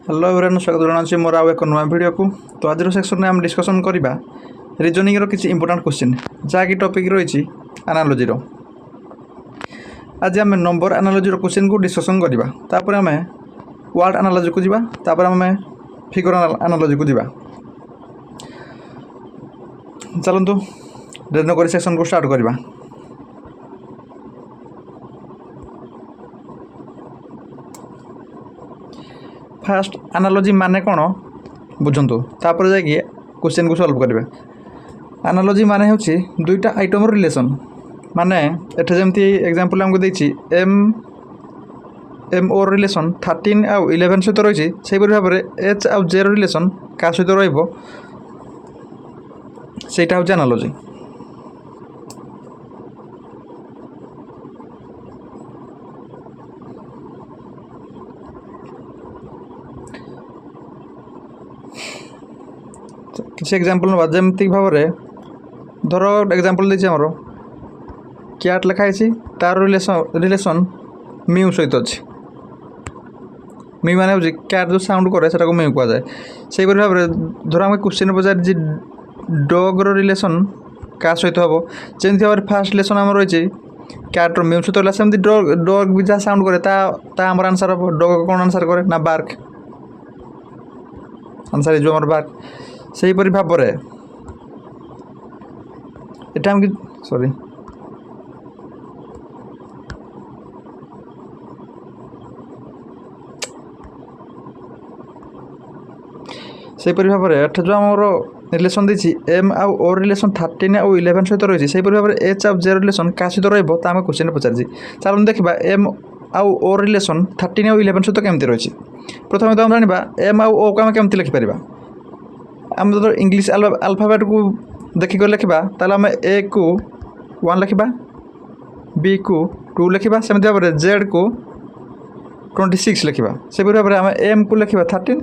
Hello everyone स्वागत जनाऊँ मोर आउ एक नुआ वीडियो को। तो आज सेक्शन में आम डिस्कसन करवा रिजनिंग रो किसी इंपोर्टेंट क्वेश्चन जहाँकि टॉपिक रही एनालॉजी रो। आज आम नंबर एनालॉजी रो क्वेश्चन को डिस्कसन करवा तापर आम वर्ड एनालॉजी को जीवा तापर आम फिगर एनालॉजी को जीवा। चलतु डेरी नक सेक्शन को स्टार्ट करवा। फास्ट एनालॉजी माने कौन बुझंतु तापर जाकि क्वेश्चन को सॉल्व करेंगे। एनालॉजी माने होची दुईटा आइटम रिलेशन माने एठे जेमती एग्जांपल हमको देछि एम ओ रिलेशन 13 आउ 11 सहित रही से भाव में एच आउ जे रिलेशन क्या सहित रहिबो सेटा होची एनालॉजी। किसी एग्जांपल ना जमती भाव में धर एग्जांपल देछि हमरो क्याट लिखाई तार रिलेशन म्यू सहित अच्छी। म्यू माने होछि क्याट जो साउंड करे सेटा को म्यू कहा जाए। से भाव में धर आम क्वेश्चन पचार डग रो रिलेशन क्या सहित हम जमी भाव में फास्ट रिलेशन आम रही क्याट म्यू सहित रहा सेमती डग भी जहाँ साउंड करे ता आमर आंसर हम। डग कौन आंसर करे ना बार्क आंसर जो आमर बार्क। से भाव में एटा हम सॉरी से भाव में एट जो आम रिलेशन देछि एम आउ ओ रिलेशन 13 आउ 11 सहित रही से भाव में एच आउ जे रिलेशन क्या सहित रहिबो ता हम क्वेश्चन पचारि। चलो देखा एम आउ ओ रिलेशन 13 आउ 11 सहित केमती रही। प्रथम तो हम जाना एम आउ ओ को आम केमती लिखिपर। आम जो इंग्लिश अल्फाबेट को देखिक लिखा ताल आम ए को 1 लिखा बी को 2 लिखा सेमती भाव में जेड को 26 लिखा से भाव में आम एम को लिखा 13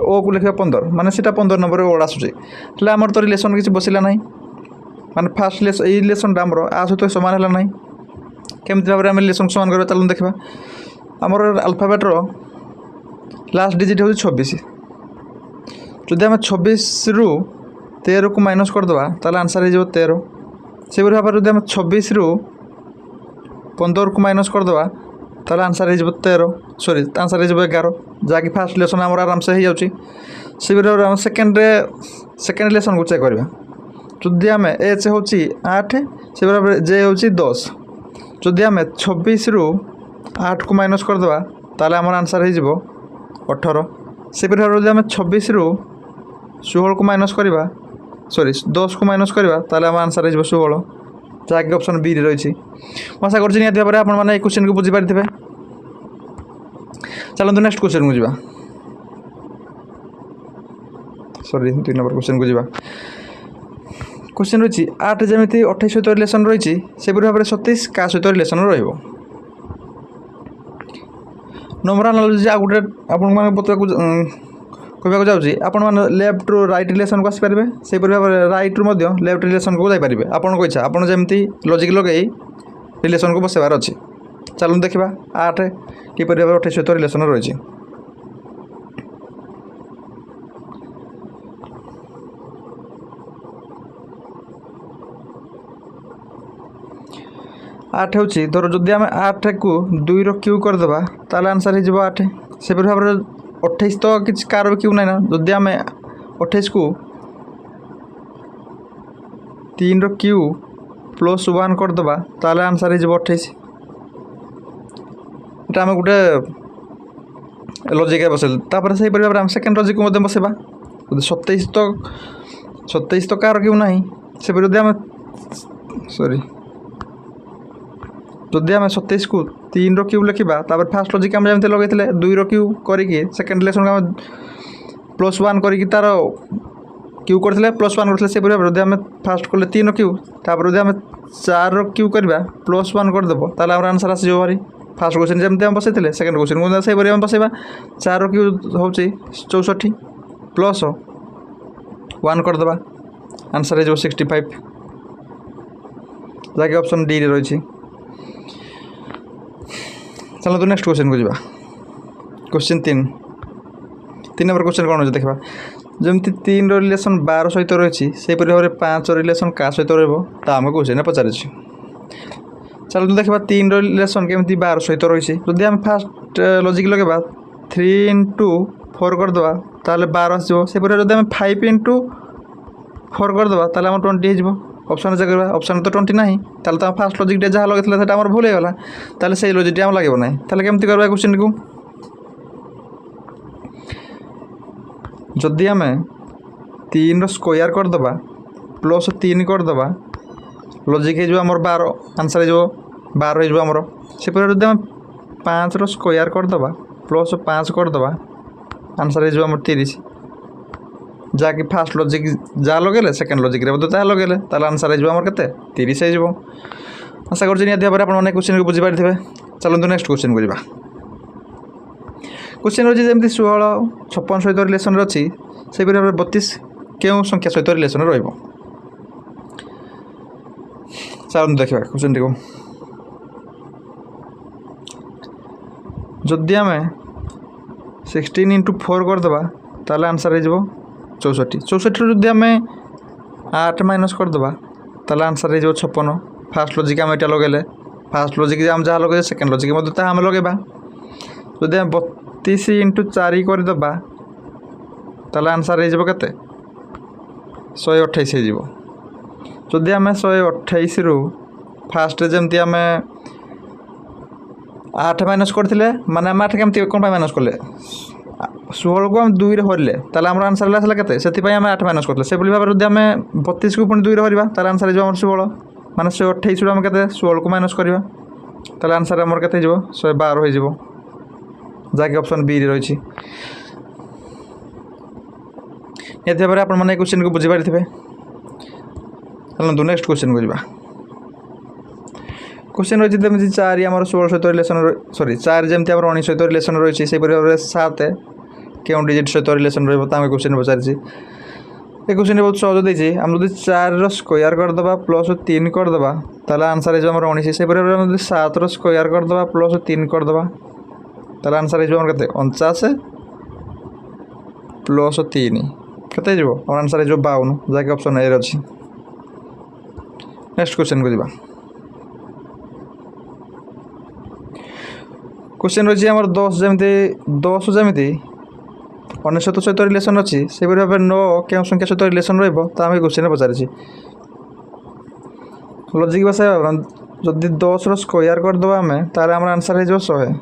ओ को लिखा 15 माने सीटा 15 नंबर वर्ड आसूँ आमर तो रिलेशन किसी बसला ना माने फास्ट रिलेशन आमर आ सहित सामान है ना केमती भाव में आम रिलेशन सामान कर। चलो देखा आमर अल्फाबेट रो लास्ट डिजिट हूँ 26। जदि आम 26 रु 13 को माइनस करदे ताल आंसर हो 13। से भाव में जब 26 रु 15 को माइनस करदे ताल आंसर हो 13 सॉरी आंसर हो 11 जहाँकि फास्ट रिलेशन आम आराम से हो जाऊँगी। से भाव में सेकेंड रिलेशन को चेक करवा। जदि आम एच हूँ 8 से भाव में जे हूँ 10 जदि आम 26 रु 8 को माइनस करदे ताल आम आंसर हो 18। से भाव में जब 26 रु 16 को माइनस करवा सॉरी 10 को माइनस करवा ताल आम आंसर हो 16 जहाँकि ऑप्शन बी रही। मैं आशा करछि निहाती भाव में आपण माने क्वेश्चन को बुझी पारिथिबे। चलते नेक्स्ट क्वेश्चन को जीवा सॉरी 2 नंबर क्वेश्चन को जीवा। क्वेश्चन रही 8 जमी 28 सहित रिलेशन रही से भाव में 27 क्या सहित रिलेशन रहिबो। नंबर एनालॉजी आ गोटे आपन कहवाक जाऊँगी आपण मैंने लेफ्ट रु राइट रिलेशन को आसपारे से भाव में राइट रु लेफ्ट रिलेशन को जापारे आपको इच्छा आपड़ जमी लॉजिक लगे रिलेशन को बसबार अच्छी। चलो देखा 8 किपर भाव 28 सहित रिलेशन रही। आठ हूँ धर जदि आम 8 को 2 रो क्यू करदे ताल आंसर हो 8। से भाव में 28 तो किसी कार क्यू ना ना जदि आम 28 को 3 रो क्यू प्लस 1 करदे ताल आंसर हो 28। ये आम गोटे लॉजिक बसेल तापर से भाव में सेकेंड लॉजिक को बसेबा 27 तो कार क्यू ना से जदि आम सॉरी जदि आम 27 को 3 रो क्यू लिखा तापर फास्ट लॉजिक आम जमी लगे 2 रो क्यू करके सेकेंड रिलेशन आम प्लस 1 करके तार क्यू करते प्लस 1 करते से भाव जब आम फास्ट कले 3 रो क्यू तापर जब आम 4 रो क्यू करवा प्लस 1 करदेव ताल आम आंसर आसो भारी। फास्ट क्वेश्चन जमी आम बसई सेकेंड क्वेश्चन को से भाव बसैबा 4 रो क्यू हूँ 64 प्लस 1 करदे आंसर हो 65 जहाँकि ऑप्शन डी रही। चलो तो नेक्स्ट क्वेश्चन को जीवा। क्वेश्चन 3 3 नंबर क्वेश्चन कौन अच्छे देखा जमी 3 रिलेसन 12 सहित रही से भाव में 5 रिलेसन क्या सहित रहा क्वेश्चन पचार चलो देखा 3 रिलेसन केमी 12 सहित रही जदि आम फास्ट लॉजिक लगे 3 इंटू 4 करदे ताले 12 आसो से जब आम 5 इंटू 4 करदे ताले आम 20 हो ऑप्शन चेक करवा ऑप्शन तो 20 ना ताले तो फास्ट लॉजिक जहाँ लगे आम भूल होगा ताले से लॉजिक आम लगे ना ताले केमती करवा क्वेश्चन को जदि आम 3 स्क्वायर करदे प्लस 3 करदे लॉजिक हो आम 12 आंसर हो 12 होमर से जब आम 5 स्क्वायर करदे प्लस 5 करदे आंसर हो आम 30 जहाँकि फास्ट लॉजिक जहाँ लगे सेकेंड लॉजिक जहाँ लगे आंसर हो आम के 30 हो आशा कर निहती भाव में आप क्वेश्चन को बुझीपारे चलते नेक्स्ट क्वेश्चन को क्वेश्चन अच्छी जमी 16 56 सहित रिलेसन अच्छी से भाव में 32 क्यों संख्या सहित रिलेसन रही चलते देखा क्वेश्चन को जदि आम 16 इंटू 4 करदे ताले आंसर हो 64 64 जदि आम 8 माइनस करदे ताले आंसर हो 56 फास्ट लॉजिक आम यहाँ लगे फास्ट लॉजिक आम जहाँ लगे सेकेंड लॉजिक आम लगेगा जदि आम 32 इंटू 4 करदे ताले आंसर हो के 128 हो जदि आम 128 रु फास्ट जमती आम 8 माइनस करते माने आम 8 केमती कौन माइनस कले 16 को आम 2 हरले ताले आम आंसर आसला के से आम 8 माइनस करते से भाव में जब आम 32 को पुणी 2 हरवा ताले आंसर हो 16 माने 128 आम के 16 को माइनस करवा ताले आंसर आमर के 112 हो जहाँकि ऑप्शन बी रही ये भाव में आप क्वेश्चन को बुझीपारे चलते नेक्स्ट क्वेश्चन को जा क्वेश्चन रही जमी 4 आम 16 सहित रिलेसन सॉरी 4 जमी आम 19 सहित रिलेसन रही से भाव में 7 क्यों डिजिट सहित रिलेसन रही क्वेश्चन पचारि ये क्वेश्चन बहुत सहज देती आम जो 4 स्क्वायर करदे प्लस 3 करदे ताले आंसर हो 19 से भाव में 7 स्क्वायर करदे प्लस 3 करदे ताले आंसर हो के 49 प्लस 3 के आंसर हो 52 जहाँकि ऑप्शन ए अच्छी नेक्स्ट क्वेश्चन को जा क्वेश्चन रही आम 10 जमी 19 सहित रिलेसन अच्छी से भाव में 9 क्यों संख्या सहित रिलेसन रही क्वेश्चन पचारि लॉजिक भाषा जदि 10 स्क्वायर करदे आम ताले आम आंसर हो 100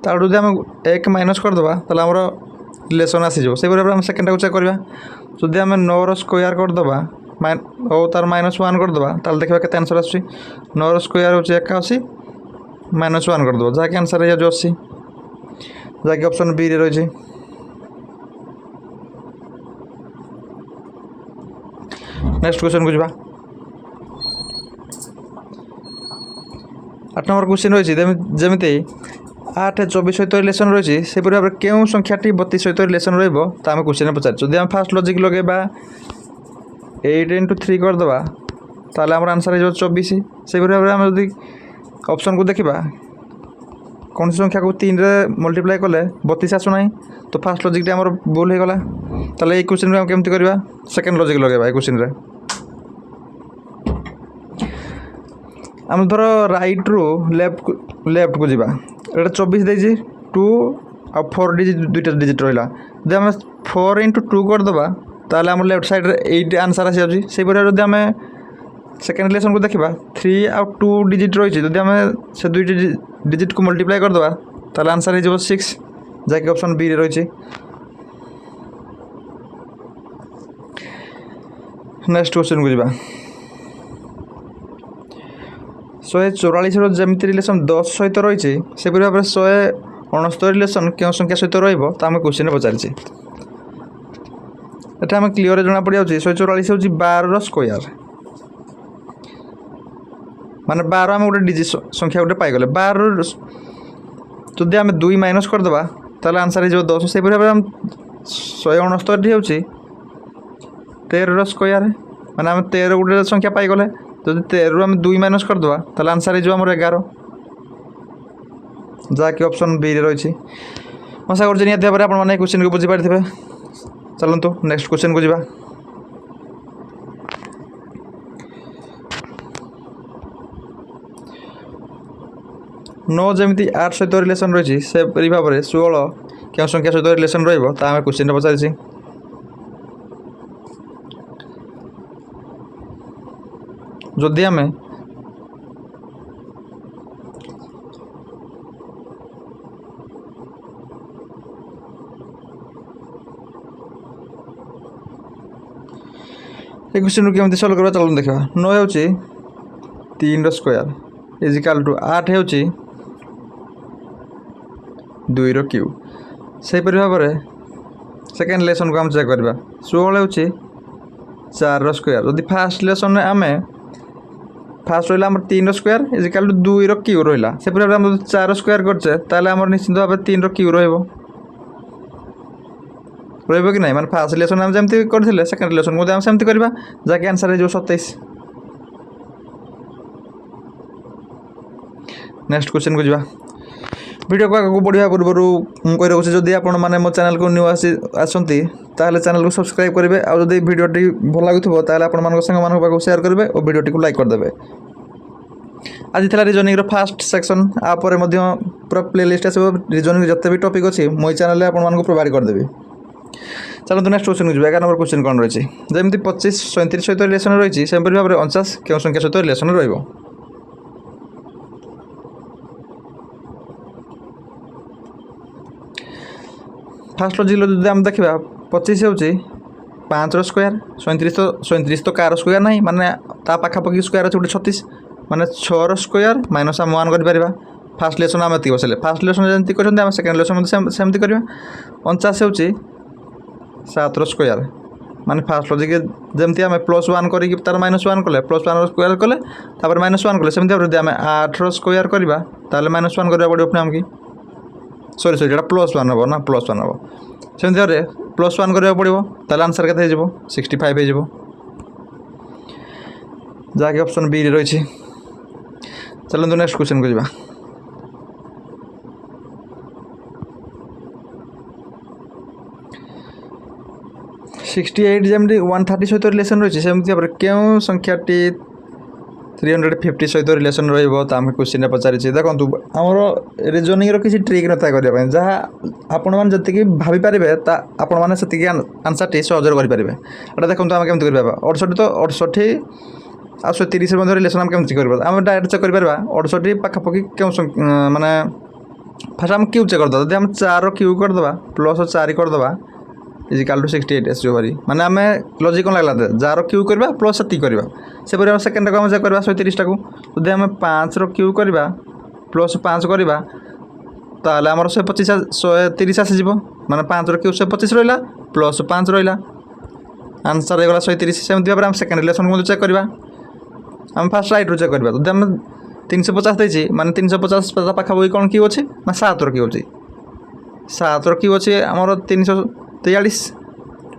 तार जब आम 1 माइनस करदे ताले आमर रिलेसन आसीज से भाव में सेकेंड को चेक करवा जदि आम 9 स्क्वायर करदे तार -1 करदे ताले देखा के आंसर आस 9 स्क्वायर हो 81 -1 करदे जहाँकि आंसर हो 80 जहाँकि ऑप्शन बी रही नेक्स्ट क्वेश्चन को जा 8 नंबर क्वेश्चन रही जमी 8 24 सहित रिलेसन रही से भाव में क्यों संख्याटी 32 सहित रिलेसन रहा क्वेश्चन पचार जदि आम फास्ट लॉजिक लगे 8 इंटू 3 करदे ताले आम आंसर हो 24 से भाव में आम जब ऑप्शन को देखा कौन सी संख्या को 3 रे मल्टीप्लाई कले 32 आसुना तो फास्ट लॉजिक आम भूल हो गला ताले क्वेश्चन आम केमती करवा सेकेंड लॉजिक लगे क्वेश्चन रे आम धर राइट रू लेफ्ट को जीवा एटा 24 देजी 2 आ 4 डिजिट दुईटा डिजिट रहा जब आम 4 इंटू 2 करदे ताले आम लेफ्ट साइड रे 8 आंसर आसी जाउची से भाव जब आम सेकेंड रिलेसन को देखा 3 आ 2 डिजिट रही जब आम से 2 डिजिट को मल्टीप्लाई करदे ताले आंसर हो 6 जहाँकि ऑप्शन बी रही नेक्स्ट क्वेश्चन को जा 144 जमी रिलेसन 10 सहित रही से भाव में 169 रिलेसन क्यों संख्या सहित रही क्वेश्चन पचारि एटा आम क्लीयर जना पड़ जाऊँ 144 हूँ 12 स्क्वायर माने 12 आम गोटे डिजिट संख्या गोटे पाइगले 12 जदि आम 2 माइनस करदे ताले आंसर हो 10 से भाव में 169 हूँ 13 स्क्वायर माने आम 13 गोटे संख्या पाइगले जब 13 आम 2 माइनस करदे आंसर हो 11 जहाँकि ऑप्शन बी रही आशा करुँच निहती भाव में आपने क्वेश्चन को बुझीपारे। चलतु नेक्स्ट क्वेश्चन को जावा। नौ जमी 8 सहित रिलेसन रही से भाव में 16 क्यों संख्या सहित रिलेसन रहा क्वेश्चन पचार। जदि आम क्वेश्चन केमती सल्व करवा चलो देखा। 9 हो 3 स्क्वायर इजिकाल टू 8 हो 2 रो क्यूब। से भाव में सेकेंड लेसन को आम चेक करवा। 16 हो 4 स्क्वायर जदि फास्ट लेसन आम फास्ट रहा 3 स्क्वायर इजिकाल टू 2 रो क्यूब रहा से भाव में 4 स्क्वायर करचे निश्चित भाव 3 रो क्यूब रही कि नहीं मैंने फास्ट रिलेसन आम जमी करते सेकेंड रिलेसन को सेमती करवा जहाँकि आंसर हो 27। नेक्स्ट क्वेश्चन को जावा। वीडियो को आगे बढ़िया पूर्व कही रखुच्छे जदि आपण मैंने मो चैनल को न्यू आसती चैनल को सब्सक्राइब करेंगे और जब वीडियोटी भल लगुव आपण सांग शेयर करेंगे और वीडियोटी को लाइक करदे। आज था रिजनिंग फास्ट सेक्शन आपर पूरा प्लेलिस्ट आसो रिजनिंग जिते भी टॉपिक अच्छी मो चैनल आपको प्रोवाइड करदेवी। चलो नेक्स्ट क्वेश्चन को 11 नंबर क्वेश्चन कौन रही जमी 25 37 सहित रिलेसन रही से भाव में 49 क्यों संख्या सहित रिलेसन रही। फास्ट लॉजिक जो आम देखा 25 हो 5 स्क्वायर 37 तो कार स्क्वायर ना माने पाखापाखि स्क्वायर अच्छे 36 माने 6 स्क्वायर माइनस आम 1 कर फास्ट लेसन आम एति बसले फास्ट लेसन जमी कर सेकेंड लेसन सेमती करवा। 49 हो 7 स्क्वायर माने फास्ट लॉजिक जमी आम +1 कर तार -1 कले +1 स्क्वायर कले -1 कले सेमती भाव आम 8 स्क्वायर करवा -1 करवा पड़ो पुणी आमकी सॉरी सॉरी +1 हम ना +1 हम सेमती भाव में +1 करवा पड़ो आंसर के 65 हो जहाँकि ऑप्शन बी रही। चलते नेक्स्ट क्वेश्चन को जावा। सिक्सटी 68 जमी 130 सहित रिलेसन रही सेमती भाव में क्यों संख्याटी 350 सहित रिलेसन रही क्वेश्चन पचार। देखो आमर रिजनिंग किसी ट्रिक न था करने जहाँ आपण मैंने जी भाई आपण मैंने से आंसर टी सहज करेंगे। एटा देखो आम केमती कर 68 तो 68 आ 30 रिलेसन आम केमती कर डायरेक्ट चेक कर 68 पाखापाखि क्यों माने फास्ट आम क्यूब चेक करदे जब आम 4 क्यूब करदे +4 करदे इजिकाल टू 68 आसो भारी माने आम लॉजिक कौन लगला जार क्यूब करवा प्लस से करवा से पर सेकेंड को आम चेक करवा 130 टाक जब आम 5 क्यूब करवा +5 करवा ताल आमर 125 130 आसीज माने 5 क्यूब 125 रहा +5 रहा आंसर होगा 130। सेमती भाव में आम सेकेंड रिलेसन को चेक करवा आम फास्ट राइट रू चेक करवा जब आम 350 देती माने 350 पाखापाखि कौन क्यूब अच्छे ना 7 क्यूब अच्छी 7 क्यूब अच्छे आमर 343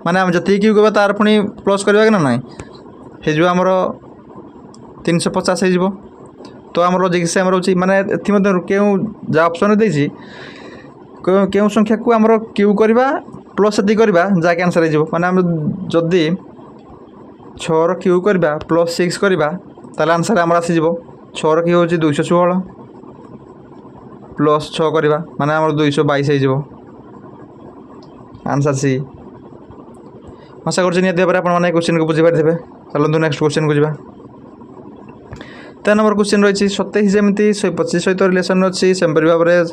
माने आम जी क्यूब करवा तार पुणी प्लस करवा कि ना हो आमर 350 हो तो आम लॉजिक सेम रोचे माने क्यों जहाँ ऑप्शन देती क्यों संख्या को आमर क्यूब करवा प्लस से करवा जहाँकि आंसर हो माने आम जदि 6 क्यूब करवा +6 करवा ताल आंसर आमर आसीज 6 क्यूब हो 216 +6 करवा माने आमर 222 हो आंसर सी। आशा कर क्वेश्चन को बुझीपारे। चलते नेक्स्ट क्वेश्चन को जावा। 3 नंबर क्वेश्चन रही 27 जमी 25 सहित रिलेसन अच्छी से भाव में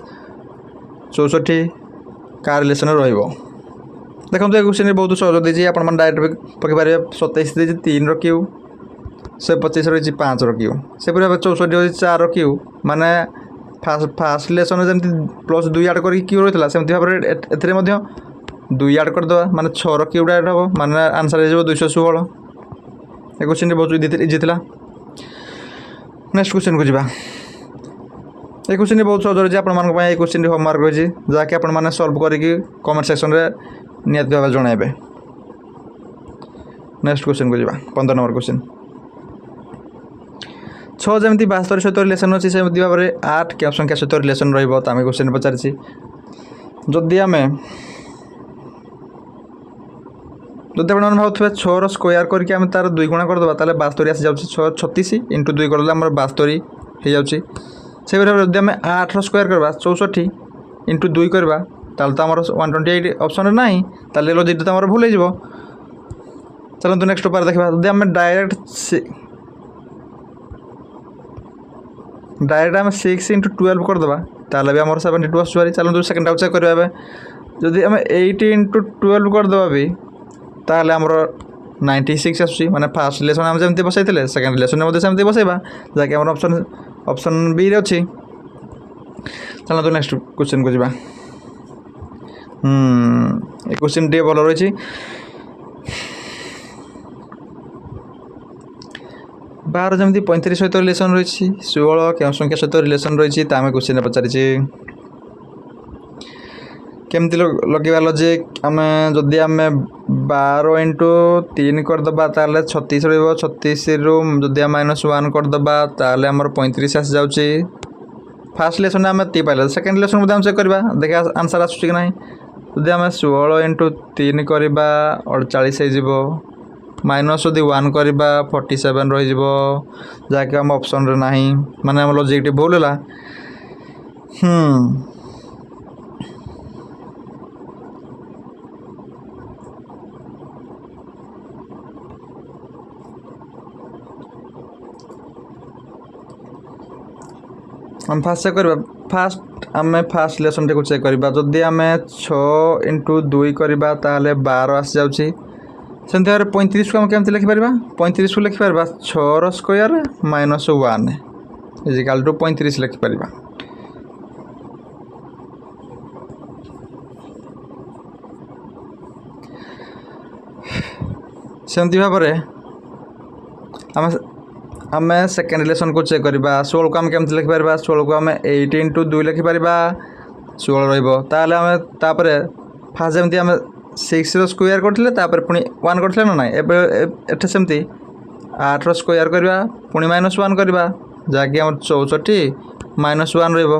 64 का रिलेसन देखो ये क्वेश्चन बहुत सहज देती आप डायरेक्ट पकई पारे 27 देती 3 क्यूब 125 रही 5 क्यूब से भाव 64 हो 4 क्यूब माने फास्ट रिलेसन जमी +2 आड कर क्यूब रही है सेमती भाव में 2 आड करदे माने 6 क्यूब आड हम माने आंसर हो 216। ये क्वेश्चन बहुत इजी था। नेक्स्ट क्वेश्चन को जावा। ये क्वेश्चन बहुत सहज रही है क्वेश्चन होमवर्क रही जहाँकि आपने सल्व करके कमेंट सेक्शन में निहत भाव जनइबे। नेक्स्ट क्वेश्चन को जावा। 15 नंबर क्वेश्चन 6 जमी 72 सहित रिलेसन अच्छी से भाव में 8 क्या संख्या सहित रिलेसन रही क्वेश्चन पचार। जदि आम जदि आप भावुए 6 स्क्वायर करके आम तार 2 गुणा करदे ताले 72 आसी जाऊँ 6 36 इंटू 2 करदे आम 72 हो जाऊँगी से जब आम 8 स्क्वायर करवा 64 इंटू 2 करवा ताल तो आम 128 ऑप्शन ना ताले लॉजिक तो आम भूल हो चलते नेक्स्ट उपाय देखा जब आम डायरेक्ट आम 6 इंटू 12 करदे ताले भी आम 72 आसुरी चलते सेकेंड आउट चेक करवा जदि आम 8 इंटू 12 करदे भी ताले आमर 96 आसुची माने फास्ट रिलेसन आम जमती बसई सेकेंड रिलेसन में सेमती बसैबा जहाँकि आम ऑप्शन बी रे अच्छी चलो तो नेक्स्ट क्वेश्चन को जी क्वेश्चन टे भल रही 12 जमी 35 सहित रिलेसन रही 16 के संख्या सहित रिलेसन रही आम क्वेश्चन पचारि केमती लगे लॉजिक आम जदि आम 12 इंटू 3 करदे ताले 36 रहीस रु जदि आम -1 करदे ताले आमर 35 आसी जाऊँगी फास्ट लेसन आम ती पाइल सेकेंड लेसन आम चेक करवा देखा आंसर आसूँ कि ना जदि आम 16 इंटू 3 करवा 48 हो माइनस जदि 1 करवा 47 रही जहाँकि आम ऑप्शन रे ना माने आम लॉजिक भूल है हम फास्ट चेक करवा फास्ट आम फास्ट लेसन टे चेक करवा जदि आम 6 इंटू 2 करवा ताले 12 आसी जाऊँगी सेमती भाव 35 को आम केमती लिखिपर 35 को लिखिपर 6 स्क्वायर -1 इजिकाल टू 35 लिखिपर सेमती भाव आम सेकेंड रिलेसन को चेक करवा 16 को आम केमती लिखिपर 16 को आम 8 इंटू 2 लिखिपर 16 रही आम तापर फास्ट जमी आम 6 स्क्वायर करते पुणी 1 करते ना ना एटे सेमती 8 स्क्वायर करवा पुणी -1 करवा जहाँकि आम 64 -1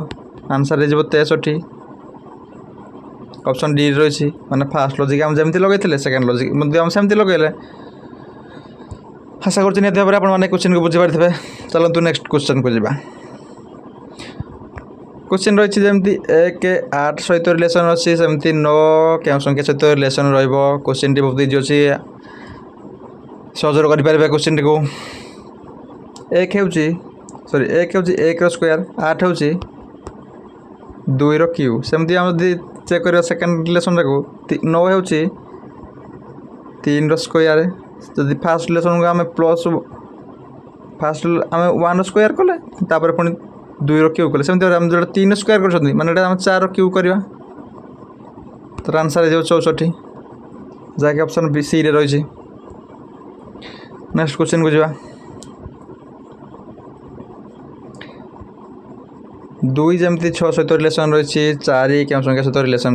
रनसर हो 63 ऑप्शन डी रही माने फास्ट लॉजिक आम जमी लगे सेकेंड लॉजिक आम सेमती लगे आशा करते भाव में क्वेश्चन को बुझीपारे चलते नेक्स्ट क्वेश्चन को जावा क्वेश्चन रही जमी 1 8 सहित रिलेसन अच्छी सेमती 9 के संख्या सहित रिलेसन क्वेश्चन टी बहुत इजी अच्छी सहज करें क्वेश्चन टी को 1 हूँ सॉरी 1 हूँ 1 स्क्वायर 8 हूँ 2 क्यू सेमती आम चेक कर सेकेंड रिलेसन को 9 हूँ 3 स्क्वायर जदि फास्ट रिलेसन को आम प्लस फास्ट आम 1 स्क्वायर कले पुणी 2 क्यू कले सेमती आम जो 3 स्क्वायर कर माने आम 4 क्यू करवा तो आंसर हो 64 जहाँकि ऑप्शन बी सी रे रही नेक्स्ट क्वेश्चन को जावा 2 जमी 6 सहित रिलेसन रही 4 के संख्या सहित रिलेसन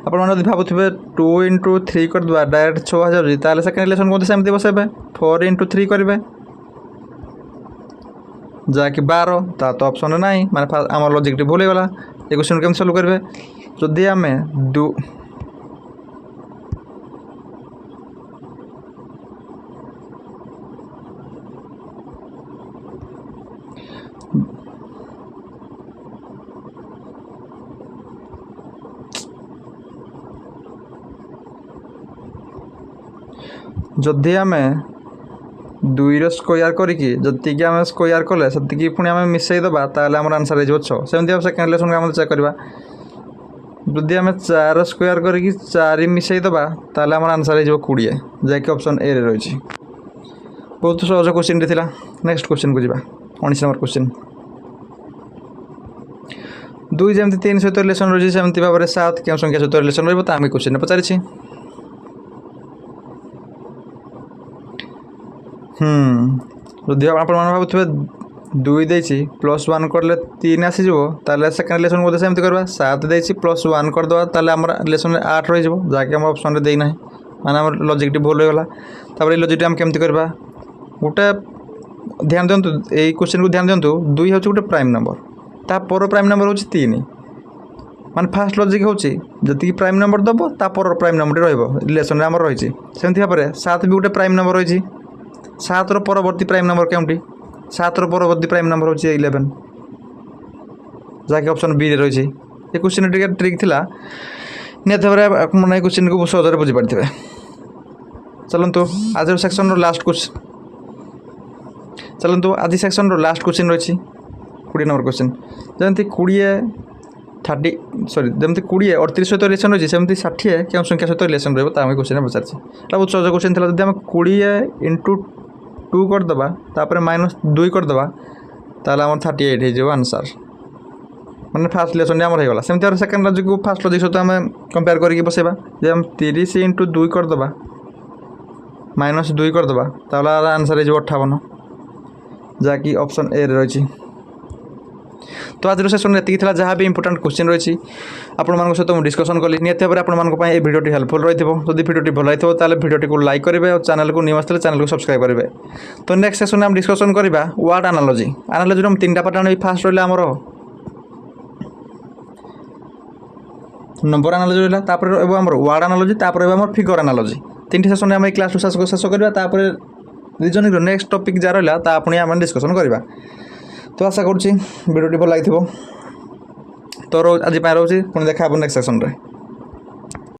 आप भावुए 2 इंटू 3 करदे डायरेक्ट 6 आ जाए सेकेंड रिलेसन को सेमती बसैबे 4 इंटू 3 करेंगे जहाँकि 12 ता तो ऑप्शन ना माने आम लॉजिक भूल होगा ये क्वेश्चन केम सल्व करेंगे जदि आम जदि आम 2 स्क्वायर करके आम स्क्वायर कले से पुणी आम मिसईदबा ताल आम आंसर हो 6 सेमती सेकेंड रिलेसन को चेक करवा जदि आम 4 स्क्वायर करके 4 मिसईदबा ताल आम आंसर हो 20 जहाँकि ऑप्शन ए रे रही बहुत सहज क्वेश्चन टी थिला नेक्स्ट क्वेश्चन को जावा 19 नंबर क्वेश्चन 2 जमी 3 सहित रिलेसन रही सेमती भाव में 7 के संख्या सहित रिलेसन रही आम क्वेश्चन पचारि जदि आप भावुए 2 देसी +1 करले 3 आसीज सेकेंड रिलेसन को सेमती करवा 7 देसी +1 करदे ताल आम रिलेसन 8 रही जहाँकि आम ऑप्शन देना माने आम लॉजिक भूल होगा तापर लॉजिक आम केमती करवा गोटे ध्यान दिंतु यही क्वेश्चन को ध्यान दिंतु 2 हूँ गोटे प्राइम नंबर तापर प्राइम नंबर हूँ 3 ମାନେ ଫାର୍ଷ୍ଟ ଲଜିକ୍ ହେଉଛି ଯେତିକି ପ୍ରାଇମ୍ ନମ୍ବର ଦେବ ତାପର ପ୍ରାଇମ୍ ନମ୍ବରଟି ରହିବ ରିଲେସନରେ ଆମର ରହିଛି। ସେମିତି ଭାବରେ 7 ବି ଗୋଟେ ପ୍ରାଇମ୍ ନମ୍ବର ରହିଛି। 7ର ପରବର୍ତ୍ତୀ ପ୍ରାଇମ୍ ନମ୍ବର କେଉଁଠି? 7ର ପରବର୍ତ୍ତୀ ପ୍ରାଇମ୍ ନମ୍ବର ହେଉଛି 11, ଯାହାକି ଅପସନ୍ ବିରେ ରହିଛି। ଏ କ୍ୱେଶ୍ଚିନ୍ ଟିକେ ଟ୍ରିକ୍ ଥିଲା, ନିହାତି ଭାବରେ ଆପଣ ଏ କ୍ୱେଶ୍ଚିନ୍କୁ ସହଜରେ ବୁଝିପାରିଥିବେ। ଚାଲନ୍ତୁ ଆଜିର ସେକ୍ସନ୍ର ଲାଷ୍ଟ କ୍ୱେଶ୍ଚିନ୍, ଚାଲନ୍ତୁ ଆଜି ସେକ୍ସନ୍ର ଲାଷ୍ଟ କ୍ୱେଶ୍ଚିନ୍ ରହିଛି 20 ନମ୍ବର କ୍ୱେଶ୍ଚିନ୍। ଯେମିତି 20 38 ସହିତ ରିଲେସନ୍ ରହିଛି, ସେମିତି 60 କେଉଁ ସଂଖ୍ୟା ସହିତ ରିଲେସନ୍ ରହିବ ତା ଆମେ କ୍ୱେଶ୍ଚିନ୍ ପଚାରିଛି। ଏଇଟା ବହୁତ ସହଜ କ୍ୱେଶ୍ଚିନ୍ ଥିଲା। ଯଦି ଆମେ 20 × 2 କରିଦେବା, ତାପରେ -2 କରିଦେବା, ତାହେଲେ ଆମର 38 ହେଇଯିବ ଆନ୍ସର୍। ମାନେ ଫାର୍ଷ୍ଟ ରିଲେସନ୍ଟି ଆମର ହେଇଗଲା। ସେମିତି ଭାବରେ ସେକେଣ୍ଡ ଲଜିକ୍କୁ ଫାର୍ଷ୍ଟ ଲଜିକ୍ ସହିତ ଆମେ କମ୍ପେୟାର କରିକି ବସାଇବା। ଯେ ଆମେ 30 × 2 କରିଦେବା, -2 କରିଦେବା, ତାହେଲେ ଆନ୍ସର୍ ହେଇଯିବ 58, ଯାହାକି ଅପସନ୍ ଏରେ ରହିଛି। ତ ଆଜିର ସେସନ୍ ଏତିକି ଥିଲା। ଯାହା ବି ଇମ୍ପୋର୍ଟାଣ୍ଟ କ୍ୱେଶ୍ଚିନ୍ ରହିଛି ଆପଣମାନଙ୍କ ସହିତ ମୁଁ ଡିସ୍କସନ୍ କଲି। ନିହାତି ଭାବରେ ଆପଣମାନଙ୍କ ପାଇଁ এই ଭିଡ଼ିଓଟି ହେଲ୍ପଫୁଲ୍ ରହିଥିବ। ଯଦି ଭିଡ଼ିଓଟି ଭଲ ଲାଗିଥିବ ତାହେଲେ ଭିଡ଼ିଓଟିକୁ ଲାଇକ୍ କରିବେ ଆଉ ଚ୍ୟାନେଲକୁ ନ୍ୟୁ ଆସିଥିଲେ ଚ୍ୟାନେଲକୁ ସବସ୍କ୍ରାଇବ୍ କରିବେ। ତ ନେକ୍ସଟ ସେସନରେ ଆମେ ଡିସ୍କସନ୍ କରିବା ୱାର୍ଡ଼ ଆନାଲୋଜି। ଆନାଲୋଜିର ମୁଁ 3ଟା ପାର୍ଟ ଆଣିବି। ଫାର୍ଷ୍ଟ ରହିଲା ଆମର ନମ୍ବର ଆନାଲୋଜି ରହିଲା, ତାପରେ ରହିବ ଆମର ୱାର୍ଡ଼ ଆନାଲୋଜି, ତାପରେ ରହିବ ଆମର ଫିଗର ଆନାଲୋଜି। 3ଟି ସେସନରେ ଆମେ এই କ୍ଲାସକୁ ଶେଷ କରିବା। ତାପରେ ରିଜନିଂର ନେକ୍ସଟ ଟପିକ୍ ଯାହା ରହିଲା ତା ପୁଣି ଆମେ ଡିସ୍କସନ୍ କରିବା। ତ ଆଶା କରୁଛି ଭିଡ଼ିଓଟି ଭଲ ଲାଗିଥିବ। ତ ଆଜି ପାଇଁ ରହୁଛି, ପୁଣି ଦେଖା ହେବ ନେକ୍ସଟ ସେସନରେ।